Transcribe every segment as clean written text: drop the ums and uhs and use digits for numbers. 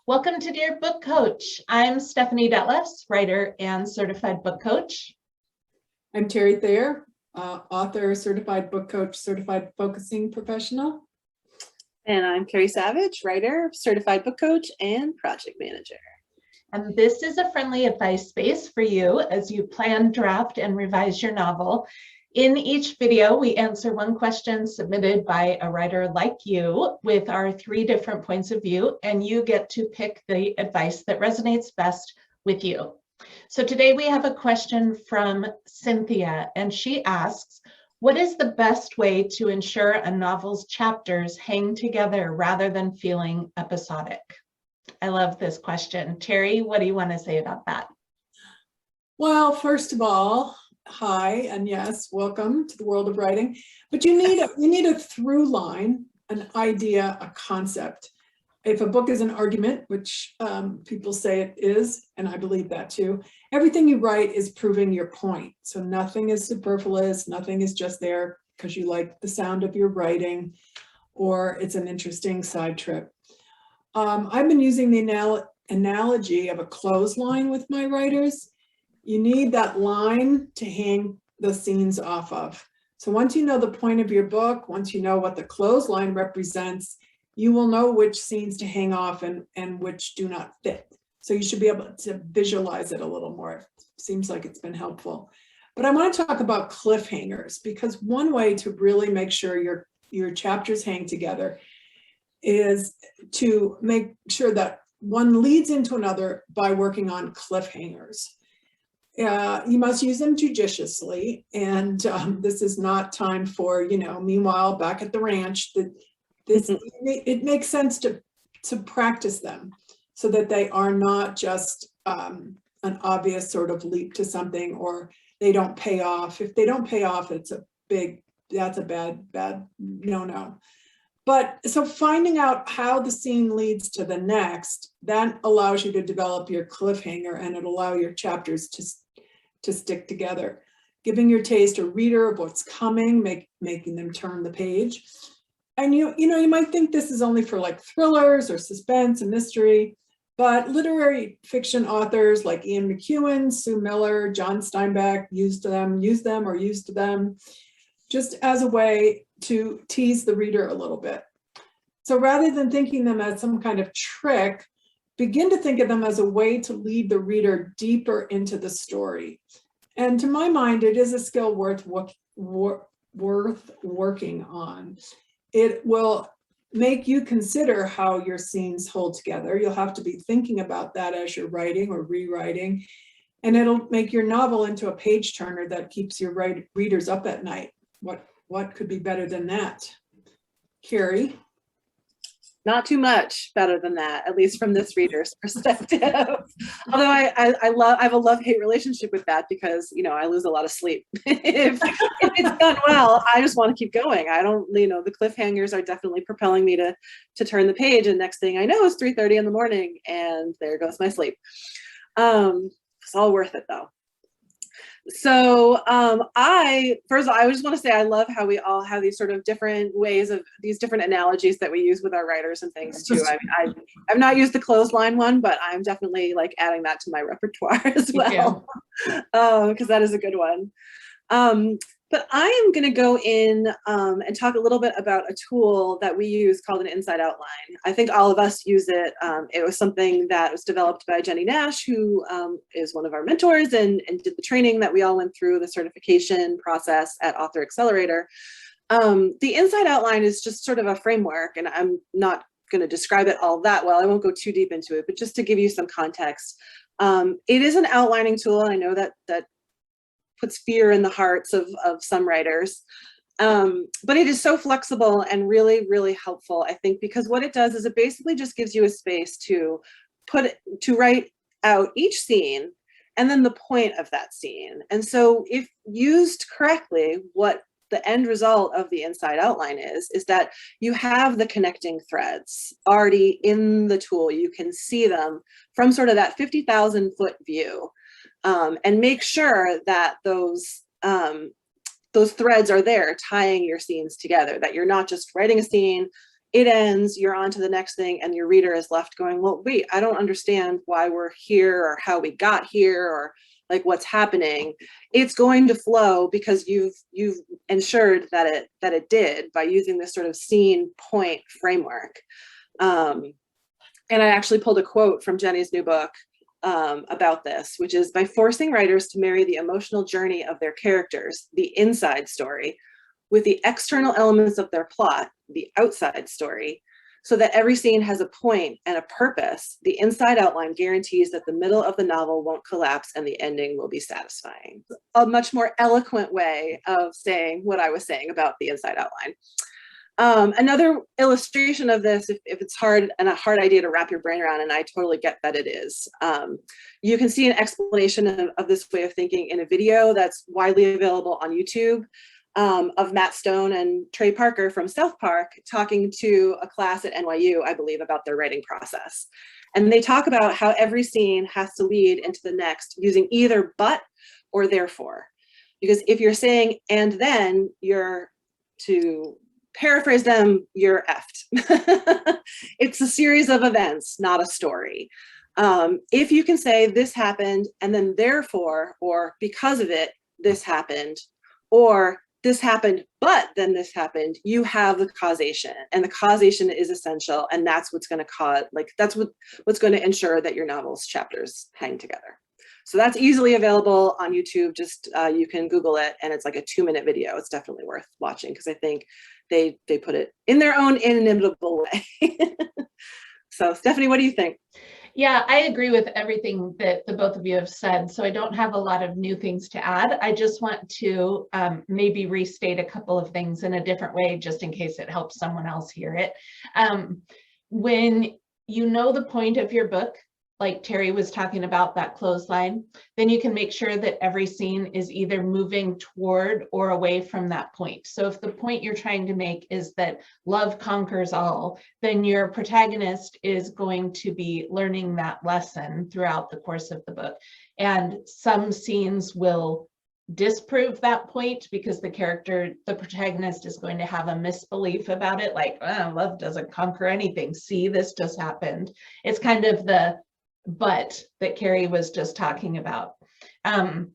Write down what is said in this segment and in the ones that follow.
Welcome to Dear Book Coach. I'm Stephanie Detlefs, writer and certified book coach. I'm Terry Thayer, author, certified book coach, certified focusing professional. And I'm Carrie Savage, writer, certified book coach, and project manager. And this is a friendly advice space for you as you plan, draft, and revise your novel. In each video, we answer one question submitted by a writer like you with our 3 different points of view, and you get to pick the advice that resonates best with you. So today we have a question from Cynthia, and she asks, what is the best way to ensure a novel's chapters hang together rather than feeling episodic? I love this question. Terry, what do you want to say about that? Well, first of all, hi, and yes, welcome to the world of writing. But you need a through line, an idea, a concept. If a book is an argument, which people say it is, and I believe that too, everything you write is proving your point. So nothing is superfluous, nothing is just there because you like the sound of your writing or it's an interesting side trip. I've been using the analogy of a clothesline with my writers. You need that line to hang the scenes off of. So once you know the point of your book, once you know what the clothesline represents, you will know which scenes to hang off and which do not fit. So you should be able to visualize it a little more. It seems like it's been helpful. But I want to talk about cliffhangers, because one way to really make sure your chapters hang together is to make sure that one leads into another by working on cliffhangers. You must use them judiciously, and this is not time for, meanwhile, back at the ranch, it makes sense to practice them so that they are not just an obvious sort of leap to something, or they don't pay off. If they don't pay off, that's a bad no. But so finding out how the scene leads to the next, that allows you to develop your cliffhanger, and it'll allow your chapters to stick together, giving your taste a reader of what's coming, making them turn the page. And you might think this is only for like thrillers or suspense and mystery, but literary fiction authors like Ian McEwan, Sue Miller, John Steinbeck used them just as a way to tease the reader a little bit. So rather than thinking them as some kind of trick, begin to think of them as a way to lead the reader deeper into the story. And to my mind, it is a skill worth working on. It will make you consider how your scenes hold together. You'll have to be thinking about that as you're writing or rewriting, and it'll make your novel into a page turner that keeps your readers up at night. What could be better than that? Carrie? Not too much better than that, at least from this reader's perspective. Although I have a love-hate relationship with that, because I lose a lot of sleep. if it's done well, I just want to keep going. I don't, the cliffhangers are definitely propelling me to turn the page, and next thing I know it's 3:30 in the morning, and there goes my sleep. It's all worth it though. So first of all, I just want to say I love how we all have these sort of different ways of these different analogies that we use with our writers and things too. I mean, I've not used the clothesline one, but I'm definitely like adding that to my repertoire as well, because that is a good one. But I am going to go in and talk a little bit about a tool that we use called an inside outline. I think all of us use it. It was something that was developed by Jenny Nash, who is one of our mentors and did the training that we all went through, the certification process at Author Accelerator. The inside outline is just sort of a framework, and I'm not going to describe it all that well. I won't go too deep into it, but just to give you some context. It is an outlining tool, and I know that puts fear in the hearts of some writers. But it is so flexible and really, really helpful, I think, because what it does is it basically just gives you a space to write out each scene and then the point of that scene. And so if used correctly, what the end result of the inside outline is that you have the connecting threads already in the tool. You can see them from sort of that 50,000 foot view. And make sure that those threads are there tying your scenes together, that you're not just writing a scene it ends, you're on to the next thing, and your reader is left going, well, wait, I don't understand why we're here or how we got here or like what's happening. It's going to flow because you've ensured that it did by using this sort of scene point framework. And I actually pulled a quote from Jenny's new book about this, which is, by forcing writers to marry the emotional journey of their characters, the inside story, with the external elements of their plot, the outside story, so that every scene has a point and a purpose, the inside outline guarantees that the middle of the novel won't collapse and the ending will be satisfying. A much more eloquent way of saying what I was saying about the inside outline. Another illustration of this, if it's hard and a hard idea to wrap your brain around, and I totally get that it is, you can see an explanation of this way of thinking in a video that's widely available on YouTube, of Matt Stone and Trey Parker from South Park talking to a class at NYU, I believe, about their writing process. And they talk about how every scene has to lead into the next using either but or therefore. Because if you're saying and then, you're, to paraphrase them, you're effed. It's a series of events, not a story. If you can say this happened and then therefore, or because of it, this happened, or this happened, but then this happened, you have the causation, and the causation is essential. And that's what's going to cause, like, that's what's going to ensure that your novel's chapters hang together. So that's easily available on YouTube. Just you can Google it, and it's like a 2-minute video. It's definitely worth watching because I think they put it in their own inimitable way. So Stephanie, what do you think? Yeah, I agree with everything that the both of you have said. So I don't have a lot of new things to add. I just want to maybe restate a couple of things in a different way, just in case it helps someone else hear it. When you know the point of your book, like Terry was talking about, that clothesline, then you can make sure that every scene is either moving toward or away from that point. So if the point you're trying to make is that love conquers all, then your protagonist is going to be learning that lesson throughout the course of the book. And some scenes will disprove that point because the protagonist is going to have a misbelief about it, like, oh, love doesn't conquer anything. See, this just happened. It's kind of the but that Carrie was just talking about. And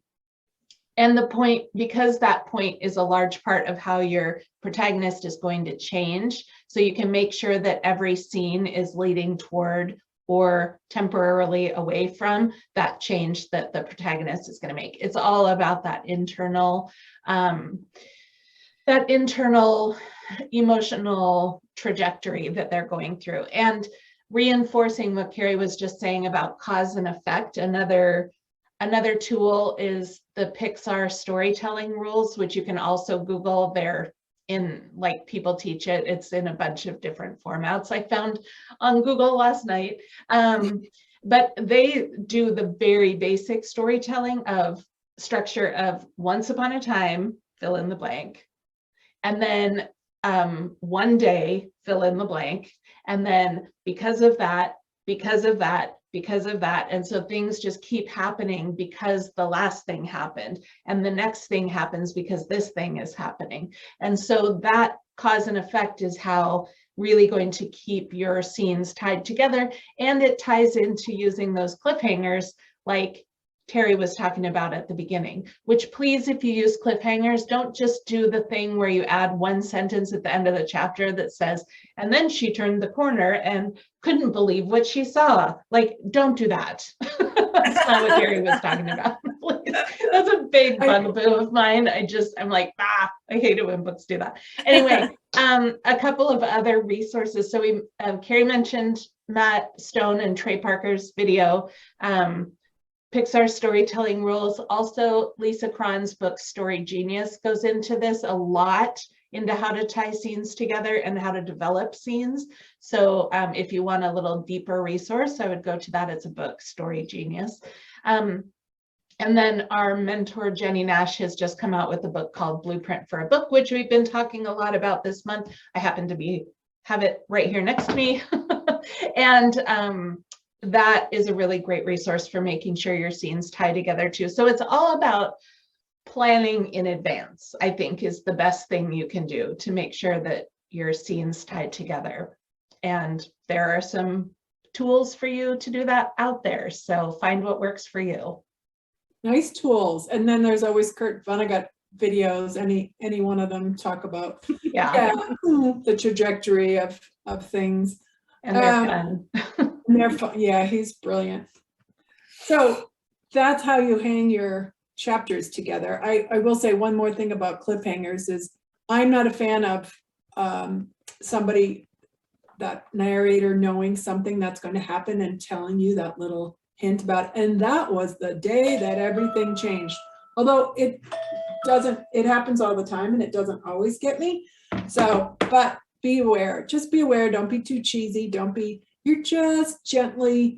the point, because that point is a large part of how your protagonist is going to change, so you can make sure that every scene is leading toward or temporarily away from that change that the protagonist is going to make. It's all about that internal emotional trajectory that they're going through. And reinforcing what Carrie was just saying about cause and effect, another tool is the Pixar storytelling rules, which you can also Google. They're in, like, people teach it. It's in a bunch of different formats I found on Google last night. But they do the very basic storytelling of structure of once upon a time, fill in the blank, and then one day, fill in the blank, and then because of that, because of that, because of that. And so things just keep happening because the last thing happened, and the next thing happens because this thing is happening. And so that cause and effect is how really going to keep your scenes tied together. And it ties into using those cliffhangers like Terry was talking about at the beginning, which, please, if you use cliffhangers, don't just do the thing where you add one sentence at the end of the chapter that says, and then she turned the corner and couldn't believe what she saw. Like, don't do that. That's not what Terry was talking about. That's a big bugaboo of mine. I'm like, I hate it when books do that. Anyway, a couple of other resources. So Carrie mentioned Matt Stone and Trey Parker's video, Pixar storytelling rules. Also, Lisa Cron's book, Story Genius, goes into this a lot, into how to tie scenes together and how to develop scenes. So if you want a little deeper resource, I would go to that. It's a book, Story Genius. And then our mentor, Jenny Nash, has just come out with a book called Blueprint for a Book, which we've been talking a lot about this month. I happen to have it right here next to me. And that is a really great resource for making sure your scenes tie together too. So it's all about planning in advance, I think, is the best thing you can do to make sure that your scenes tied together. And there are some tools for you to do that out there. So find what works for you. Nice tools. And then there's always Kurt Vonnegut videos, any one of them talk about the trajectory of things. And they're fun. And they're fun. Yeah, he's brilliant. So that's how you hang your chapters together. I will say one more thing about cliffhangers is I'm not a fan of somebody, that narrator, knowing something that's going to happen and telling you that little hint about it. And that was the day that everything changed. Although it happens all the time and it doesn't always get me. So, but be aware, just be aware. Don't be too cheesy. You're just gently,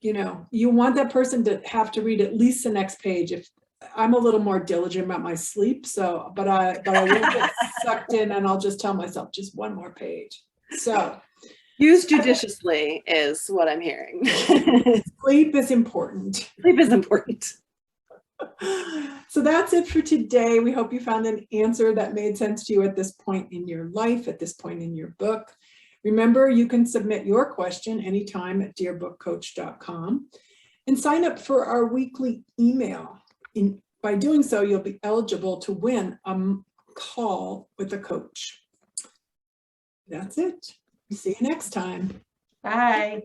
you want that person to have to read at least the next page. If I'm a little more diligent about my sleep, so, but I won't get sucked in, and I'll just tell myself just one more page. So use judiciously is what I'm hearing. sleep is important. Sleep is important. So that's it for today. We hope you found an answer that made sense to you at this point in your life, at this point in your book. Remember, you can submit your question anytime at dearbookcoach.com and sign up for our weekly email. By doing so, you'll be eligible to win a call with a coach. That's it. See you next time. Bye.